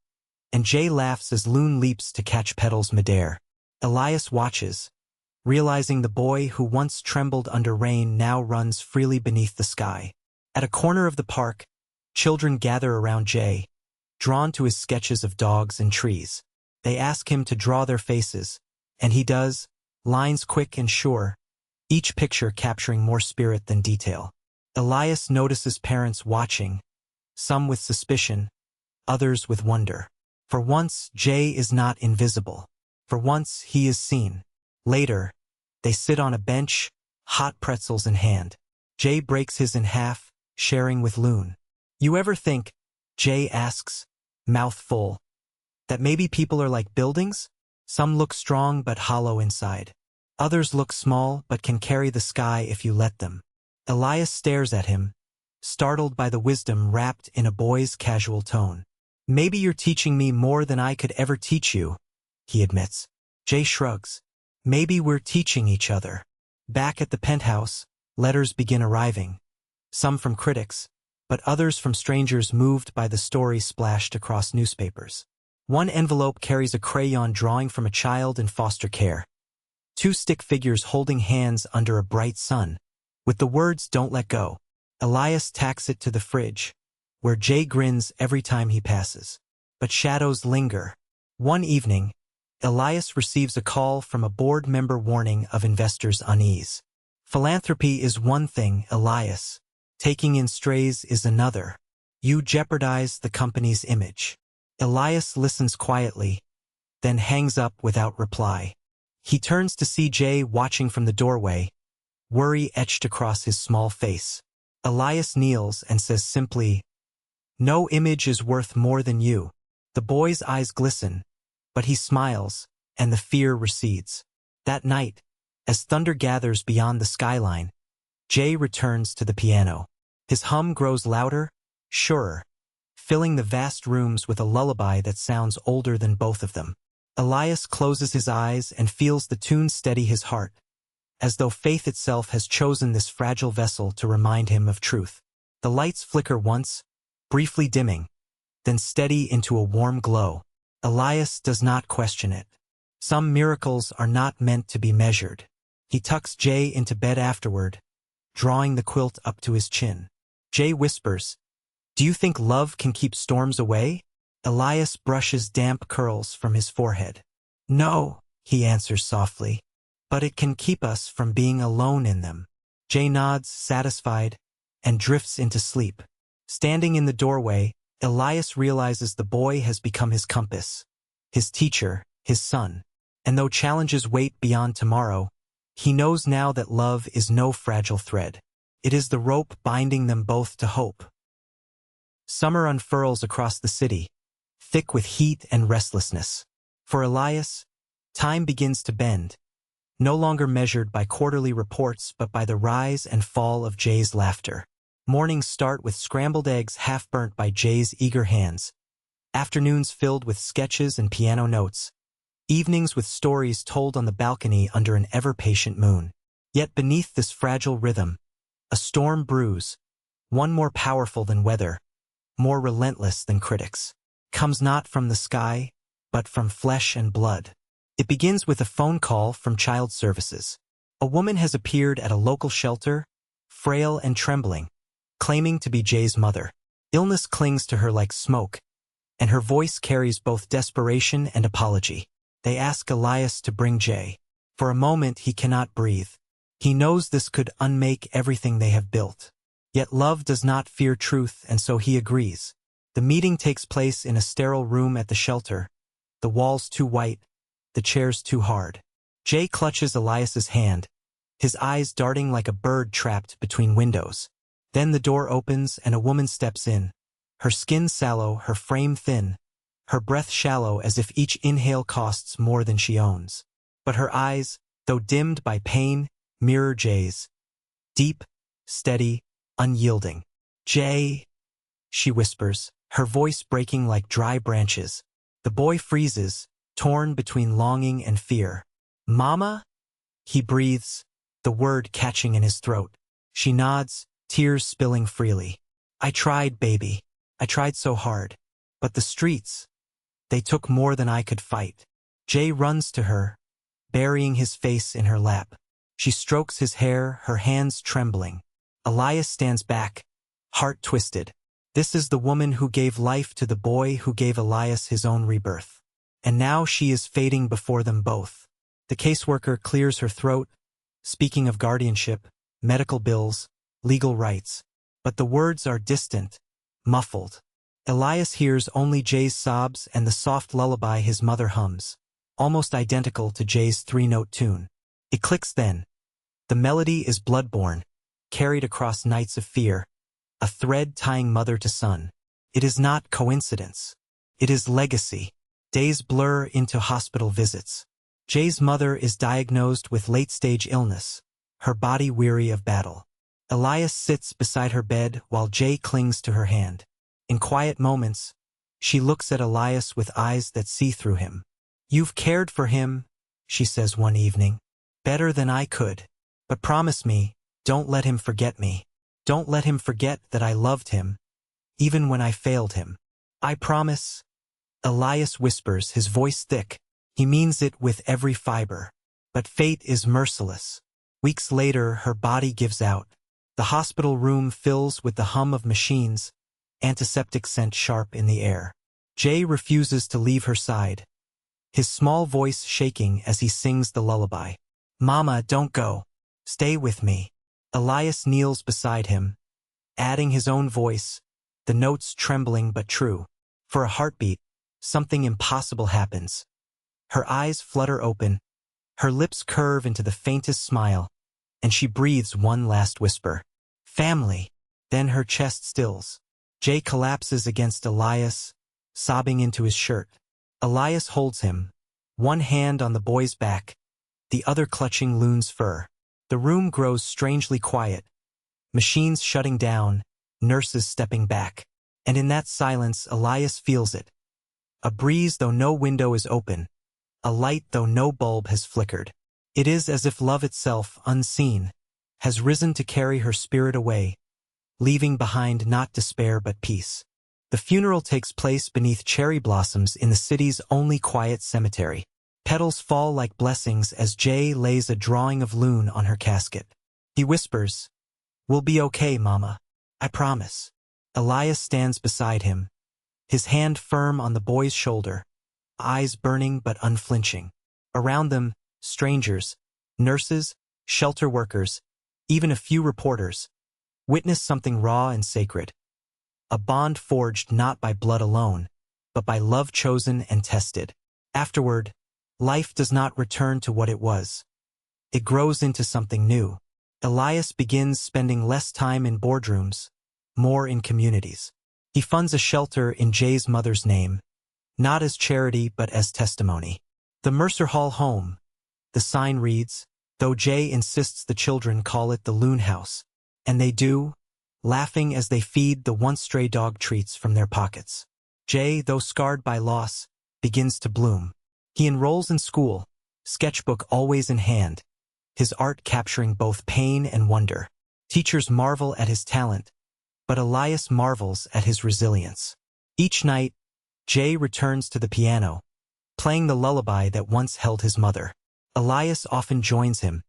and Jay laughs as Loon leaps to catch petals midair. Elias watches, realizing the boy who once trembled under rain now runs freely beneath the sky. At a corner of the park, children gather around Jay, drawn to his sketches of dogs and trees. They ask him to draw their faces, and he does, lines quick and sure, each picture capturing more spirit than detail. Elias notices parents watching, some with suspicion, others with wonder. For once, Jay is not invisible. For once, he is seen. Later, they sit on a bench, hot pretzels in hand. Jay breaks his in half, sharing with Loon. "You ever think," Jay asks, mouth full, "that maybe people are like buildings? Some look strong but hollow inside. Others look small but can carry the sky if you let them." Elias stares at him, startled by the wisdom wrapped in a boy's casual tone. "Maybe you're teaching me more than I could ever teach you," he admits. Jay shrugs. "Maybe we're teaching each other." Back at the penthouse, letters begin arriving, some from critics, but others from strangers moved by the story splashed across newspapers. One envelope carries a crayon drawing from a child in foster care. Two stick figures holding hands under a bright sun, with the words "Don't let go." Elias tacks it to the fridge, where Jay grins every time he passes. But shadows linger. One evening, Elias receives a call from a board member warning of investors' unease. "Philanthropy is one thing, Elias. Taking in strays is another. You jeopardize the company's image." Elias listens quietly, then hangs up without reply. He turns to see Jay watching from the doorway, worry etched across his small face. Elias kneels and says simply, "No image is worth more than you." The boy's eyes glisten, but he smiles, and the fear recedes. That night, as thunder gathers beyond the skyline, Jay returns to the piano. His hum grows louder, surer, filling the vast rooms with a lullaby that sounds older than both of them. Elias closes his eyes and feels the tune steady his heart, as though faith itself has chosen this fragile vessel to remind him of truth. The lights flicker once, briefly dimming, then steady into a warm glow. Elias does not question it. Some miracles are not meant to be measured. He tucks Jay into bed afterward, drawing the quilt up to his chin. Jay whispers, "Do you think love can keep storms away?" Elias brushes damp curls from his forehead. "No," he answers softly, "but it can keep us from being alone in them." Jay nods, satisfied, and drifts into sleep. Standing in the doorway, Elias realizes the boy has become his compass, his teacher, his son. And though challenges wait beyond tomorrow, he knows now that love is no fragile thread. It is the rope binding them both to hope. Summer unfurls across the city, thick with heat and restlessness. For Elias, time begins to bend, no longer measured by quarterly reports but by the rise and fall of Jay's laughter. Mornings start with scrambled eggs half-burnt by Jay's eager hands, afternoons filled with sketches and piano notes, evenings with stories told on the balcony under an ever-patient moon. Yet beneath this fragile rhythm, a storm brews, one more powerful than weather, more relentless than critics. Comes not from the sky, but from flesh and blood. It begins with a phone call from Child Services. A woman has appeared at a local shelter, frail and trembling, claiming to be Jay's mother. Illness clings to her like smoke, and her voice carries both desperation and apology. They ask Elias to bring Jay. For a moment he cannot breathe. He knows this could unmake everything they have built. Yet love does not fear truth, and so he agrees. The meeting takes place in a sterile room at the shelter, the walls too white, the chairs too hard. Jay clutches Elias's hand, his eyes darting like a bird trapped between windows. Then the door opens and a woman steps in, her skin sallow, her frame thin, her breath shallow as if each inhale costs more than she owns. But her eyes, though dimmed by pain, mirror Jay's. Deep, steady, unyielding. "Jay," she whispers, her voice breaking like dry branches. The boy freezes, torn between longing and fear. "Mama?" he breathes, the word catching in his throat. She nods, tears spilling freely. "I tried, baby. I tried so hard. But the streets, they took more than I could fight." Jay runs to her, burying his face in her lap. She strokes his hair, her hands trembling. Elias stands back, heart twisted. This is the woman who gave life to the boy who gave Elias his own rebirth. And now she is fading before them both. The caseworker clears her throat, speaking of guardianship, medical bills, legal rights. But the words are distant, muffled. Elias hears only Jay's sobs and the soft lullaby his mother hums, almost identical to Jay's three-note tune. It clicks then. The melody is blood-borne, carried across nights of fear, a thread tying mother to son. It is not coincidence. It is legacy. Days blur into hospital visits. Jay's mother is diagnosed with late-stage illness, her body weary of battle. Elias sits beside her bed while Jay clings to her hand. In quiet moments, she looks at Elias with eyes that see through him. "You've cared for him," she says one evening, "better than I could. But promise me, don't let him forget me. Don't let him forget that I loved him, even when I failed him." "I promise," Elias whispers, his voice thick. He means it with every fiber. But fate is merciless. Weeks later, her body gives out. The hospital room fills with the hum of machines, antiseptic scent sharp in the air. Jay refuses to leave her side, his small voice shaking as he sings the lullaby. "Mama, don't go. Stay with me." Elias kneels beside him, adding his own voice, the notes trembling but true. For a heartbeat, something impossible happens. Her eyes flutter open, her lips curve into the faintest smile, and she breathes one last whisper. Family. Then her chest stills. Jay collapses against Elias, sobbing into his shirt. Elias holds him, one hand on the boy's back, the other clutching Loon's fur. The room grows strangely quiet. Machines shutting down, nurses stepping back. And in that silence, Elias feels it. A breeze though no window is open. A light though no bulb has flickered. It is as if love itself, unseen, has risen to carry her spirit away, leaving behind not despair but peace. The funeral takes place beneath cherry blossoms in the city's only quiet cemetery. Petals fall like blessings as Jay lays a drawing of Loon on her casket. He whispers, "We'll be okay, Mama. I promise." Elias stands beside him, his hand firm on the boy's shoulder, eyes burning but unflinching. Around them, strangers, nurses, shelter workers, even a few reporters, witness something raw and sacred. A bond forged not by blood alone, but by love chosen and tested. Afterward, life does not return to what it was. It grows into something new. Elias begins spending less time in boardrooms, more in communities. He funds a shelter in Jay's mother's name, not as charity but as testimony. The Mercer Hall Home. The sign reads, though Jay insists the children call it the Loon House. And they do, laughing as they feed the once stray dog treats from their pockets. Jay, though scarred by loss, begins to bloom. He enrolls in school, sketchbook always in hand, his art capturing both pain and wonder. Teachers marvel at his talent, but Elias marvels at his resilience. Each night, Jay returns to the piano, playing the lullaby that once held his mother. Elias often joins him,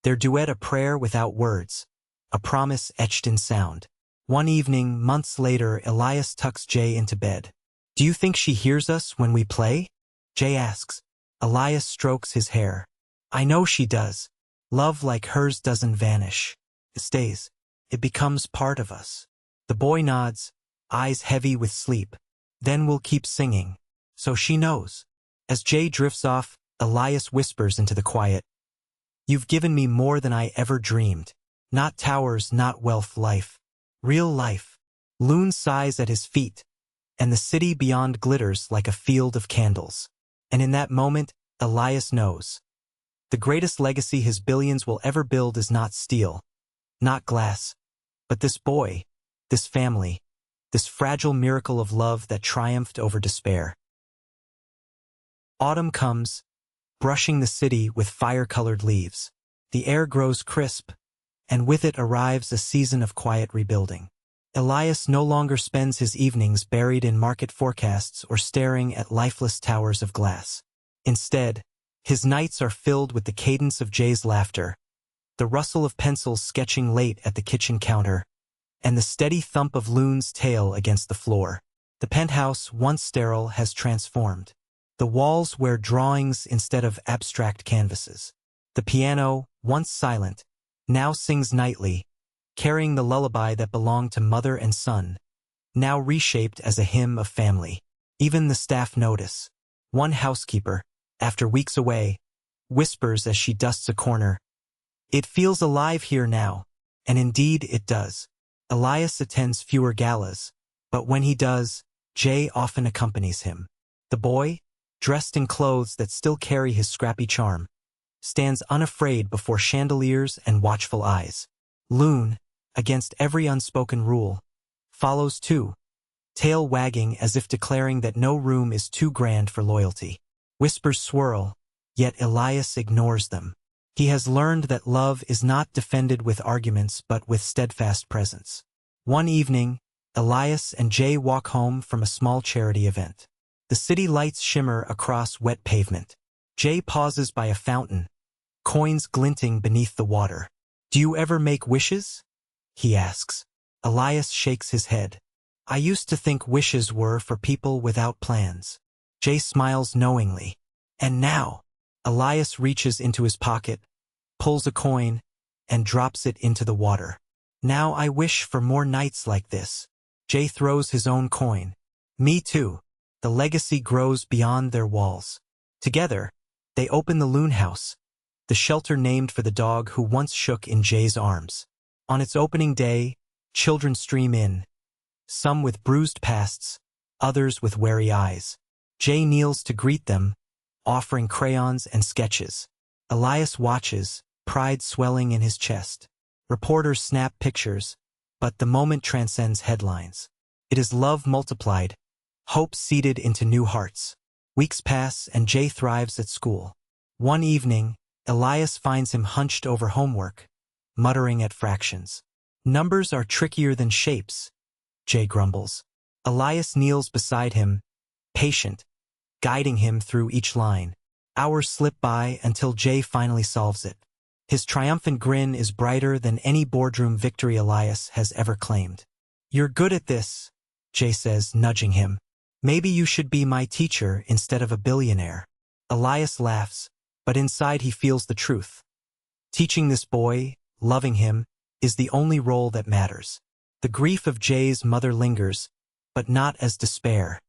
their duet a prayer without words, a promise etched in sound. One evening, months later, Elias tucks Jay into bed. "Do you think she hears us when we play?" Jay asks. Elias strokes his hair. "I know she does. Love like hers doesn't vanish. It stays. It becomes part of us." The boy nods, eyes heavy with sleep. "Then we'll keep singing. So she knows." As Jay drifts off, Elias whispers into the quiet, "You've given me more than I ever dreamed. Not towers, not wealth, life. Real life." Loon sighs at his feet, and the city beyond glitters like a field of candles. And in that moment, Elias knows. The greatest legacy his billions will ever build is not steel, not glass, but this boy, this family, this fragile miracle of love that triumphed over despair. Autumn comes, brushing the city with fire-colored leaves. The air grows crisp, and with it arrives a season of quiet rebuilding. Elias no longer spends his evenings buried in market forecasts or staring at lifeless towers of glass. Instead, his nights are filled with the cadence of Jay's laughter, the rustle of pencils sketching late at the kitchen counter, and the steady thump of Loon's tail against the floor. The penthouse, once sterile, has transformed. The walls wear drawings instead of abstract canvases. The piano, once silent, now sings nightly, carrying the lullaby that belonged to mother and son, now reshaped as a hymn of family. Even the staff notice. One housekeeper, after weeks away, whispers as she dusts a corner, "It feels alive here now," and indeed it does. Elias attends fewer galas, but when he does, Jay often accompanies him. The boy, dressed in clothes that still carry his scrappy charm, stands unafraid before chandeliers and watchful eyes. Loon, against every unspoken rule, follows too, tail wagging as if declaring that no room is too grand for loyalty. Whispers swirl, yet Elias ignores them. He has learned that love is not defended with arguments but with steadfast presence. One evening, Elias and Jay walk home from a small charity event. The city lights shimmer across wet pavement. Jay pauses by a fountain, coins glinting beneath the water. "Do you ever make wishes?" he asks. Elias shakes his head. "I used to think wishes were for people without plans." Jay smiles knowingly. "And now?" Elias reaches into his pocket, pulls a coin, and drops it into the water. "Now I wish for more nights like this." Jay throws his own coin. "Me too." The legacy grows beyond their walls. Together, they open the Loon House, the shelter named for the dog who once shook in Jay's arms. On its opening day, children stream in, some with bruised pasts, others with wary eyes. Jay kneels to greet them, offering crayons and sketches. Elias watches, pride swelling in his chest. Reporters snap pictures, but the moment transcends headlines. It is love multiplied, hope seeded into new hearts. Weeks pass and Jay thrives at school. One evening, Elias finds him hunched over homework, muttering at fractions. Numbers are trickier than shapes, Jay grumbles. Elias kneels beside him, patient, guiding him through each line. Hours slip by until Jay finally solves it. His triumphant grin is brighter than any boardroom victory Elias has ever claimed. "You're good at this," Jay says, nudging him. "Maybe you should be my teacher instead of a billionaire." Elias laughs, but inside he feels the truth. Teaching this boy, loving him, is the only role that matters. The grief of Jay's mother lingers, but not as despair,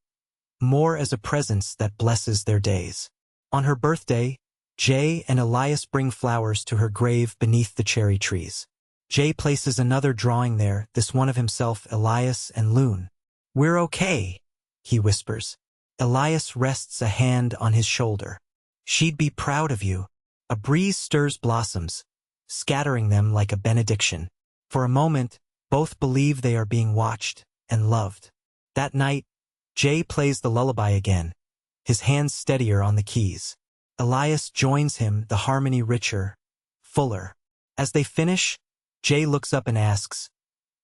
more as a presence that blesses their days. On her birthday, Jay and Elias bring flowers to her grave beneath the cherry trees. Jay places another drawing there, this one of himself, Elias, and Loon. "We're okay," he whispers. Elias rests a hand on his shoulder. "She'd be proud of you." A breeze stirs blossoms, scattering them like a benediction. For a moment, both believe they are being watched and loved. That night, Jay plays the lullaby again, his hands steadier on the keys. Elias joins him, the harmony richer, fuller. As they finish, Jay looks up and asks,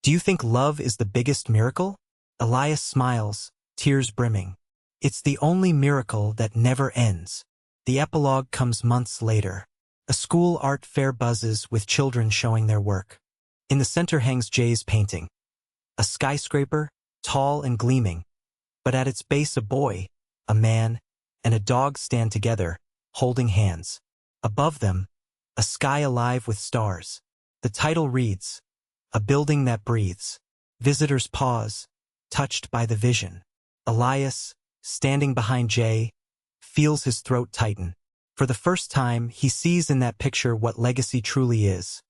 "Do you think love is the biggest miracle?" Elias smiles, tears brimming. "It's the only miracle that never ends." The epilogue comes months later. A school art fair buzzes with children showing their work. In the center hangs Jay's painting. A skyscraper, tall and gleaming, but at its base a boy, a man, and a dog stand together, holding hands. Above them, a sky alive with stars. The title reads, "A Building That Breathes." Visitors pause, touched by the vision. Elias, standing behind Jay, feels his throat tighten. For the first time, he sees in that picture what legacy truly is.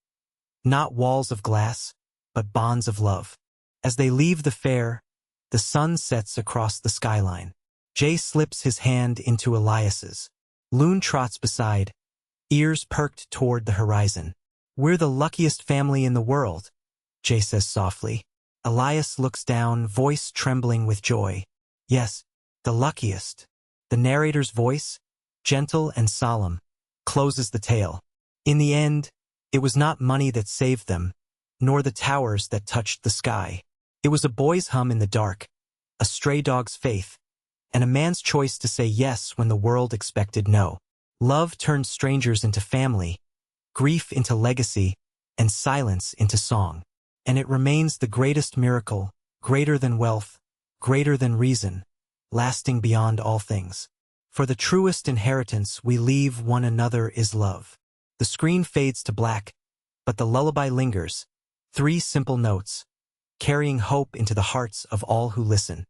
Not walls of glass, but bonds of love. As they leave the fair, the sun sets across the skyline. Jay slips his hand into Elias's. Loon trots beside, ears perked toward the horizon. "We're the luckiest family in the world," Jay says softly. Elias looks down, voice trembling with joy. "Yes, the luckiest." The narrator's voice, gentle and solemn, closes the tale. In the end, it was not money that saved them, nor the towers that touched the sky. It was a boy's hum in the dark, a stray dog's faith, and a man's choice to say yes when the world expected no. Love turns strangers into family, grief into legacy, and silence into song. And it remains the greatest miracle, greater than wealth, greater than reason, lasting beyond all things. For the truest inheritance we leave one another is love. The screen fades to black, but the lullaby lingers, 3 simple notes, carrying hope into the hearts of all who listen.